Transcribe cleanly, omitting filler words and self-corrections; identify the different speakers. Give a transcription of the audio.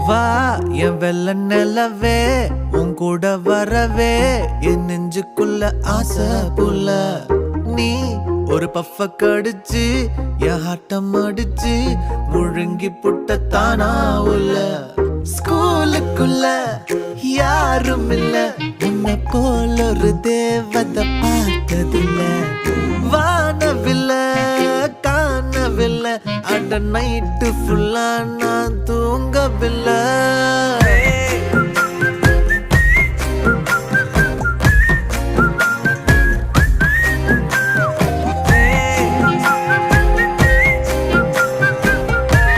Speaker 1: வா என் வெள்ள நிலவே உன் கூட வரவே என் நெஞ்சுக்குள்ள ஆசை புல்ல நீ ஒரு பஃப கடிச்சு என் ஆட்டம் அடிச்சு முழுங்கி புட்ட தானா உள்ள ஸ்கூலுக்குள்ள யாரும் இல்ல உன்னை போல ஒரு தேவதை பார்த்ததில்ல வானவில்ல காணவில்லை அட நைட்டு ஃபுல்லா நான் தூங்கவில்லை